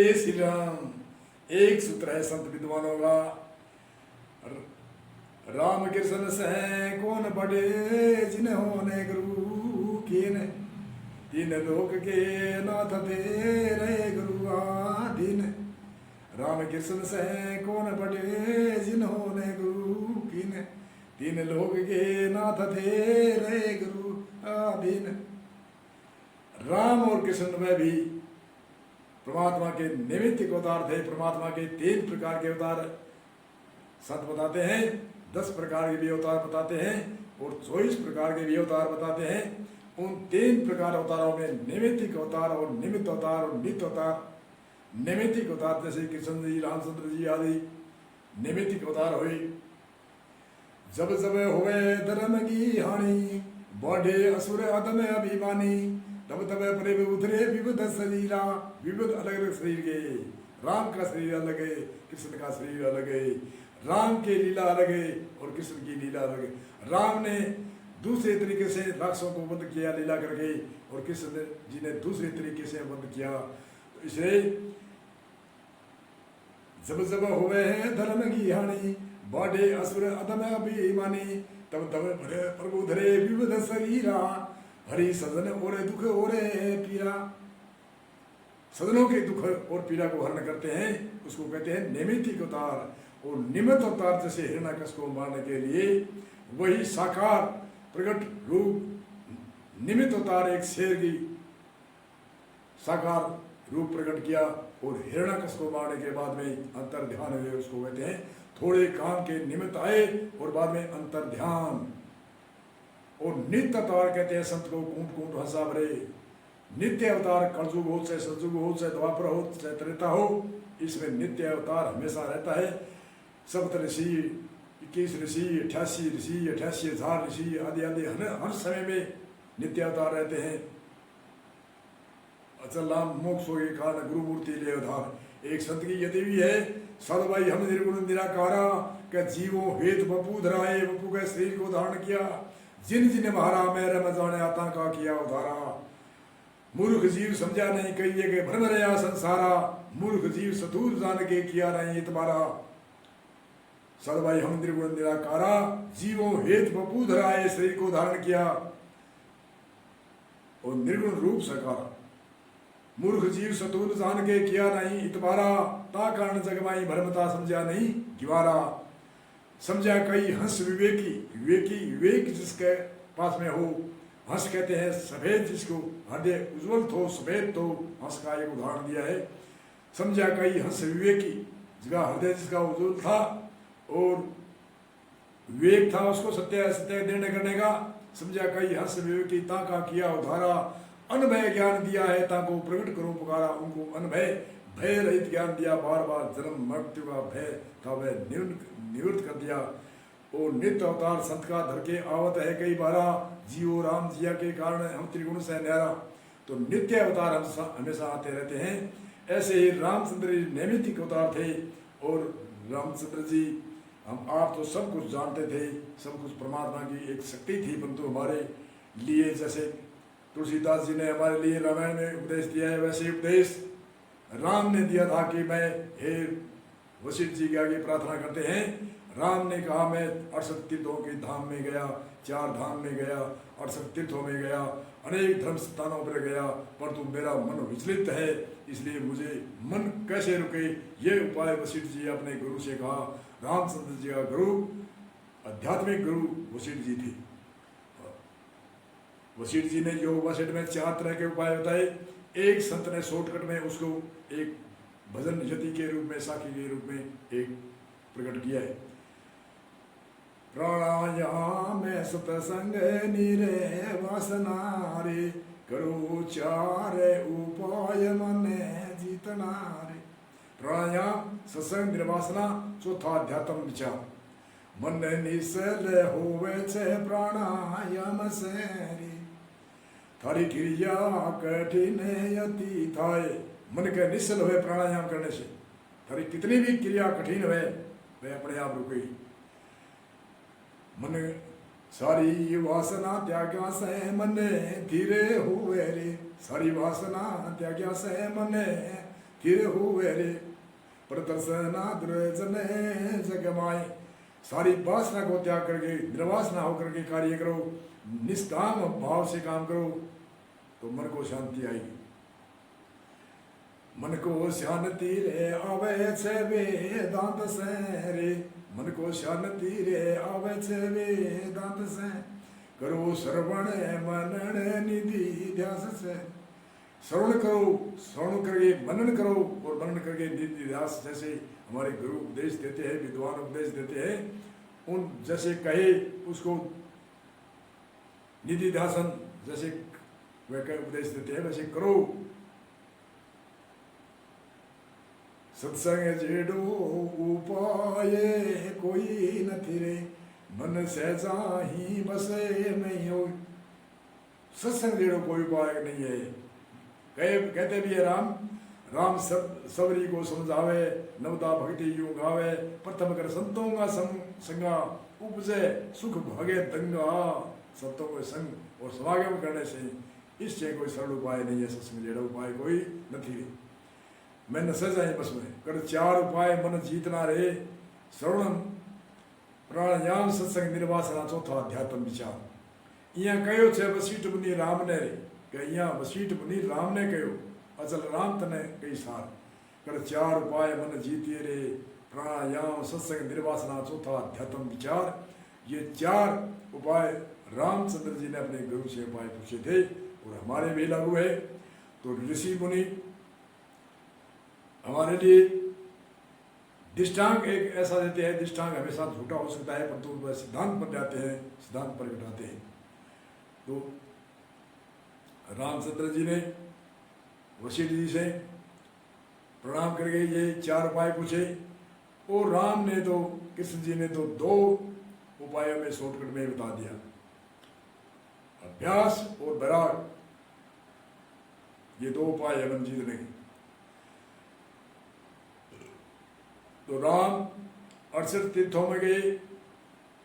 जय श्री राम। एक सूत्र है संत विद्वानों का, राम कृष्ण से कौन बड़े जिन्होंने गुरु कीन, तीन लोक के नाथ तेरे गुरु आधीन। राम कृष्ण से कौन बड़े जिन्होंने गुरु कीन, तीन लोक के नाथ तेरे गुरु आधीन। राम और कृष्ण में भी परमात्मा के नैमित्तिक अवतार थे। परमात्मा के 3 प्रकार के अवतार संत बताते हैं, 10 प्रकार के भी अवतार बताते हैं और 24 प्रकार के भी अवतार बताते हैं। उन 3 प्रकार अवतारों में नैमित्तिक अवतार और निमित्त अवतार और नित्य अवतार। नैमित्तिक अवतार जैसे कृष्ण जी, रामचंद्र जी आदि नैमित्तिक अवतार हुए। जब जब हुए धर्म की हानि, बढ़े असुर अधम अभिमानी, तब तब परे उतरे विविध शरीरा। विविध अलग अलग शरीर के, राम का शरीर अलग है, कृष्ण का शरीर अलग है। राम की लीला अलग है और कृष्ण की लीला अलग है। राम ने दूसरे तरीके से राक्षसों को वध किया लीला करके, और कृष्ण जी ने दूसरे तरीके से वध किया। तो इसलिए जब जब हुए हैं धर्म की हानि, बढ़े असुर अधम अभिमानी, तब तब प्रभु धरे विविध शरीरा। हरि सदन ओरे दुख ओरे पीरा। सदनों के दुख और पीड़ा को हरण करते हैं, उसको कहते हैं नैमित्तिक अवतार। और निमित्त अवतार जैसे हिरण्यकश्यप को मारने के लिए वही साकार प्रकट रूप निमित्त अवतार एक शेर की साकार रूप प्रकट किया, और हिरण्यकश्यप को मारने के बाद में अंतर ध्यान हुए, उसको कहते हैं थोड़े काम के निमित्त आए और बाद में अंतर ध्यान। और नित्य अवतार कहते हैं संत को कूट कूट हंसा भरे। नित्य अवतार कलयुग हो चाहे सतयुग हो चाहे द्वापर हो चाहे त्रेता हो, इसमें नित्य अवतार हमेशा रहता है। सप्त ऋषि, 21 ऋषि, 88 ऋषि, 88,000 ऋषि आदि आदि हर समय में नित्य अवतार रहते हैं। अचल नाम मोक्ष के कारण गुरु मूर्ति ले उधार। एक संत की यदि भी है, सदभाई हम निर्गुण निराकारा, क्या जीवों हेत बपू धराए, बपू के शरीर को धारण किया। जिन जिन महारा मेरे मजाने आता का किया उधारा। मूर्ख जीव समझा नहीं कहिए के भ्रम रहा संसारा, मूर्ख जीव सतूर जान के किया नहीं तुम्हारा। सदभाई हम निर्गुण निराकारा, जीवों हेत बपू धराए, शरीर को धारण किया और निर्गुण रूप सकारा। मूर्ख जीव सतूर जान के किया नहीं इतबारा, ता कारण जगमाई भ्रमता समझा नहीं गिवारा। समझा कई हंस विवेकी, विवेकी विवेक जिसके पास में हो। हंस कहते हैं सफेद जिसको हृदय उज्जवल तो सफेद, तो हंस का एक उदाहरण दिया है। समझा कई हंस विवेकी, जिसका हृदय जिसका उज्जवल था और विवेक था उसको सत्य सत्य निर्णय करने का। समझा कई हंस विवेकी, ताका किया उधारा। अनभय ज्ञान दिया है ताको प्रकट करो पुकारा। उनको अनभय भय रहित ज्ञान दिया, बार बार जन्म मृत्यु का भय था वह निवृत्त कर दिया। और नित्य अवतार संत का धर के आवत है कई बारा, जीवो राम जिया के कारण हम त्रिगुण से न्यारा। तो नित्य अवतार हम हमेशा आते रहते हैं। ऐसे ही रामचंद्र जी नैमित्तिक अवतार थे। और रामचंद्र जी हम आप तो सब कुछ जानते थे, सब कुछ परमात्मा की एक शक्ति थी, परंतु हमारे लिए जैसे तुलसीदास जी ने हमारे लिए रामायण में उपदेश दिया है, वैसे उपदेश राम ने दिया था कि मैं हे वशिष्ठ जी के आगे प्रार्थना करते हैं। राम ने कहा मैं 68 तीर्थों के धाम में गया, 4 धाम में गया, 68 तीर्थों में गया, अनेक धर्म स्थानों पर गया, परंतु मेरा मन विचलित है, इसलिए मुझे मन कैसे रुके। ये उपाय वशिष्ठ जी अपने गुरु से कहा। रामचंद्र जी का गुरु आध्यात्मिक गुरु वशिष्ठ जी थे। वशिष्ठ जी ने योग वशिष्ठ में 4 तरह के उपाय बताए। एक संत ने शॉर्टकट में उसको एक भजन यति के रूप में, साखी के रूप में एक प्रकट किया है। प्राणायाम सतसंग निरे वासना रे, करो 4 उपाय मन जीतना रे। प्राणायाम सत्संग निर्वासना, चौथा अध्यात्म विचार। मन निश्चल होवे छे प्राणायाम से रे, थारी क्रिया कठिन अति थाय। मन के निश्चल हुए प्राणायाम करने से थारी कितनी भी क्रिया कठिन हुए वह अपने आप रुकेगी। मन सारी वासना त्याग्या से मन धीरे हुए रे, सारी वासना त्याग्या से मन फिर हुए रे प्रदर्शनाद्र जने जगमाए। सारी वासना को त्याग करके निर्वासना होकर के कार्य करो, निष्काम भाव से काम करो तो मन को शांति आएगी। मन को शांति रे आवे छे वेदांत से रे, मन को शांति रे आवे छे वेदांत से। करो श्रवण मनन निधि ध्यास से, श्रवण करो, श्रवण करके मनन करो और मनन करके निधि ध्यास। जैसे हमारे गुरु उपदेश देते हैं, विद्वान उपदेश देते हैं, उन जैसे कहे उसको निधि ध्यासन जैसे वे कहे उपदेश देते हैं वैसे करो। सत्संग जेडो उपाय कोई न रे, मन सहजा ही बसे नहीं हो। सत्संग जेडो कोई उपाय नहीं है। कहते भी है राम सबरी को समझावे, नवदा भक्ति यूं गावे। प्रथम कर संतों का संगा, उपजे सुख भागे दंगा। संतों को संग और समागम करने से इससे कोई सरल उपाय नहीं है। सत्संग जेड़ा उपाय कोई नहीं। मैं न सजाए बस में कर चार उपाय मन जीतना रे, श्रवण प्राणायाम सत्संग निर्वासना चौथा अध्यात्म विचार। यहाँ कहो छे वशिष्ठ मुनि राम ने रे, कि यहाँ वशिष्ठ मुनि राम ने कहो, अचल राम तने कई सार। कर चार उपाय मन जीतिए रे, प्राणायाम सत्संग निर्वासना चौथा अध्यात्म विचार। ये चार उपाय रामचंद्र जी ने अपने गुरु से उपाय पूछे थे और हमारे भी लागू है। तो ऋषि मुनि हमारे लिए दृष्टांत एक ऐसा देते हैं, दृष्टांत हमेशा झूठा हो सकता है परंतु वह सिद्धांत पर जाते हैं, सिद्धांत पर बिठाते हैं। तो रामचंद्र जी ने वशिष्ठ जी से प्रणाम करके ये चार उपाय पूछे और राम ने तो कृष्ण जी ने तो दो उपायों में शॉर्टकट में बता दिया, अभ्यास और वैराग। ये दो उपाय है मन जीतने के। तो राम 68 तीर्थों में गए,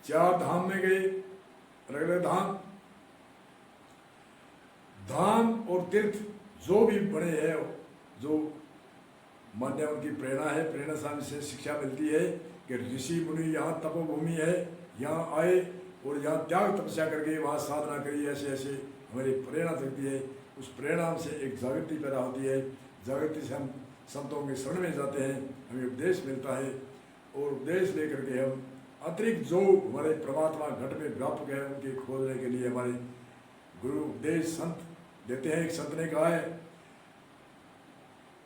4 धाम में गए, अलग-अलग धाम और तीर्थ जो भी बड़े हैं, जो मान्य उनकी प्रेरणा है, प्रेरणा से शिक्षा मिलती है कि ऋषि मुनि यहाँ तपोभूमि है, यहाँ आए और यहाँ त्याग तपस्या करके वहाँ साधना करी, ऐसे ऐसे हमारी प्रेरणा जगती है। उस प्रेरणा से एक जागृति पैदा होती है, जागृति से हम संतों के शरण में जाते हैं, हमें उपदेश मिलता है और उपदेश लेकर के हम अतिरिक्त जो हमारे परमात्मा घट में व्यापक है उनके खोजने के लिए हमारे गुरु उपदेश संत देते हैं। एक संत ने कहा है,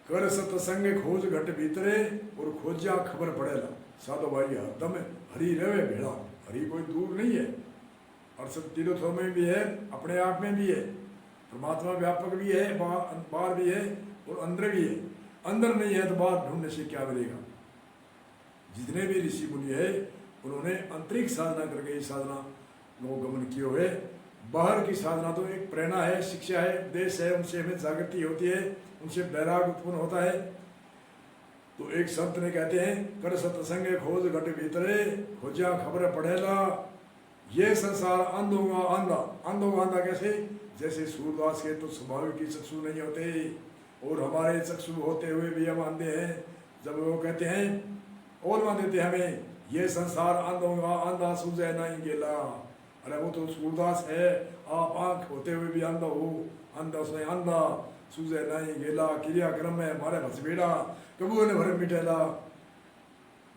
कर सत्संग खोज घट भीतरे और खोजा खबर पड़ेला। साधो भाई हरदम हरि रवे भेड़ा, हरि कोई दूर नहीं है, और सब तीर्थों में भी है, अपने आप में भी है, परमात्मा व्यापक भी है, बाहर भी है और अंदर भी है। अंदर नहीं है तो बाहर ढूंढने से क्या मिलेगा। जितने भी ऋषि मुनि है उन्होंने आंतरिक साधना करके साधना को गमन किए हुए। बाहर की साधना तो एक प्रेरणा है, शिक्षा है, उपदेश है, उनसे हमें जागृति होती है, उनसे वैराग उत्पन्न होता है। तो एक संत ने कहते हैं, कर सत्संग खोज घट भीतरे खोजा खबर पड़ेला। ये संसार अंध होगा अंधा, अंध होगा अंधा कैसे? जैसे सूरदास के तो स्वाभाविक ही चक्षु नहीं होते और हमारे चक्षु होते हुए भी हम अंधे हैं। जब वो कहते हैं और मान देते हमें, ये संसार अंध होगा अंधा सूझे नहीं गेला। अरे वो तो सूरदास है, आप आंख होते हुए भी अंधा हो, अंधा उसमें अंधा सूझे नहीं गेला। क्रियाक्रम में हमारे भसबेड़ा कबू ने भर मिटेला।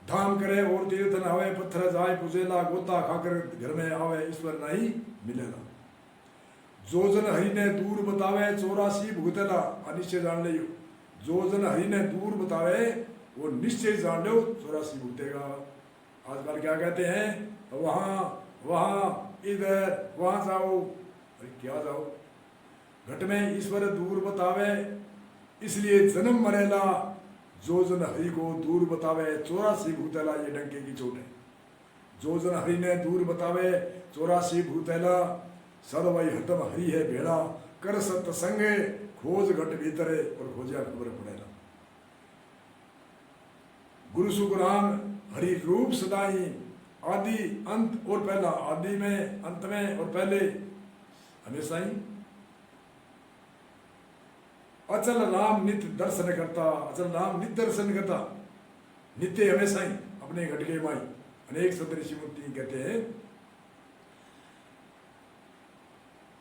धाम करे और तीर्थ न आवे, पत्थर जाए पूजेला, गोता खाकर घर में आवे, ईश्वर नहीं मिलेला। जो जन हरि ने दूर बतावे 84 भुगतेला। निश्चय जान लियो, जो जन हरि ने दूर बतावे वो निश्चय जान लो 84 भुगतेगा। आजकल क्या कहते हैं, वहाँ इधर वहाँ जाओ। अरे क्या जाओ? घट में ईश्वर दूर बतावे इसलिए जन्म मरेला। जो जन हरि को दूर बतावे 84 भूतेला। ये डंके की चोट है। जो जन हरि ने दूर बतावे 84 भूतेला। सर्वई हतम हरि है भेड़ा। कर सत्संग खोज घट भीतरे और खोजा खबर पड़ेला। गुरु सुखराम हरि रूप सदाई, आदि अंत और पहला, आदि में अंत में और पहले हमेशा ही। अचल राम नित्य दर्शन करता, अचल राम नित्य दर्शन करता, नित्य हमेशा ही अपने घटके माई। अनेक संत ऋषि मुक्ति कहते हैं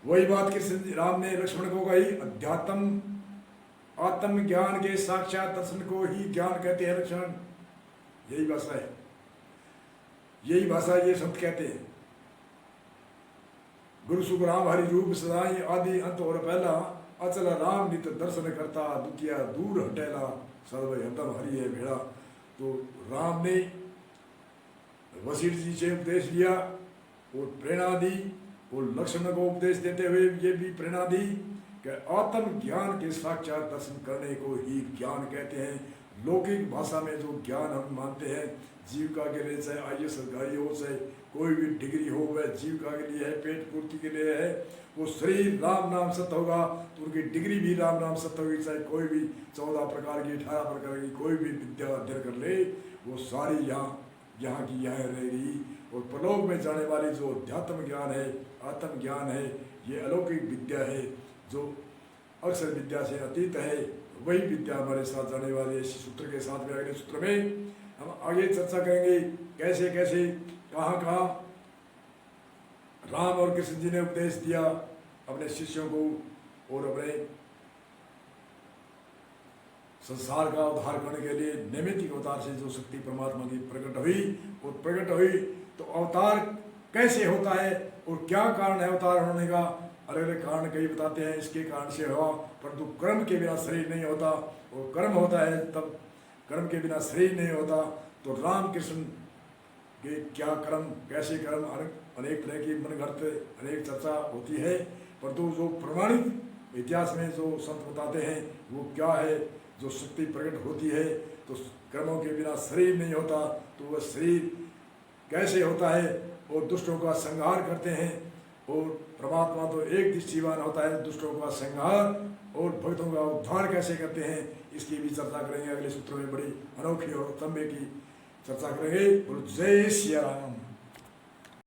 वही बात कृष्ण राम ने लक्ष्मण को कही, अध्यात्म आत्म ज्ञान के साक्षात दर्शन को ही ज्ञान कहते हैं लक्ष्मण। यही भाषा है, यही भाषा ये संत कहते हैं। गुरु सुख राम हरि रूप सदाई आदि अंत और पहला, अचल राम नित दर्शन करता, द्वितीय दूर हटेला, सर्व हतम हरि है भेड़ा। तो राम ने वशिष्ठ जी से उपदेश लिया और प्रेरणा दी, और लक्ष्मण को उपदेश देते हुए ये भी प्रेरणा दी कि आत्म ज्ञान के साक्षात दर्शन करने को ही ज्ञान कहते हैं। लौकिक भाषा में जो ज्ञान हम मानते हैं, जीविका के लिए चाहे आईएएस अधिकारी हो, चाहे कोई भी डिग्री हो, वह जीविका के लिए है, पेट पूर्ति के लिए है। वो शरीर राम नाम सत्य होगा तो उनकी डिग्री भी राम नाम सत्य होगी। चाहे कोई भी 14 प्रकार की 18 प्रकार की कोई भी विद्या अध्ययन कर ले, वो सारी यहाँ की यहाँ रहेगी। और परलोक में जाने वाली जो अध्यात्म ज्ञान है, आत्म ज्ञान है, ये अलौकिक विद्या है जो अक्षर विद्या से अतीत है। वही विद्या हमारे साथ जाने वाली है। इस सूत्र के साथ में अगले सूत्र में हम आगे चर्चा करेंगे कैसे कैसे कहाँ कहाँ राम और कृष्ण जी ने उपदेश दिया अपने शिष्यों को, और अपने संसार का उद्धार करने के लिए नैमित्तिक अवतार से जो शक्ति परमात्मा की प्रकट हुई, और प्रकट हुई तो अवतार कैसे होता है और क्या कारण है अवतार होने का, अलग अलग कारण कई बताते हैं। इसके कारण से हुआ, परंतु कर्म के बिना शरीर नहीं होता, और कर्म होता है तब कर्म के बिना शरीर नहीं होता। तो राम कृष्ण के क्या कर्म, कैसे कर्म, अनेक तरह की मनगढ़ंत अनेक चर्चा होती है, परंतु जो प्रमाणित इतिहास में जो संत बताते हैं वो क्या है, जो शक्ति प्रकट होती है तो कर्मों के बिना शरीर नहीं होता, तो वह शरीर कैसे होता है, और दुष्टों का संहार करते हैं, और परमात्मा तो एक दृष्टिवान होता है, दुष्टों का संहार और भक्तों का उद्धार कैसे करते हैं, इसकी भी चर्चा करेंगे। अगले सूत्रों में बड़ी अनोखी और तंबे की चर्चा करेंगे। और जय श्री राम।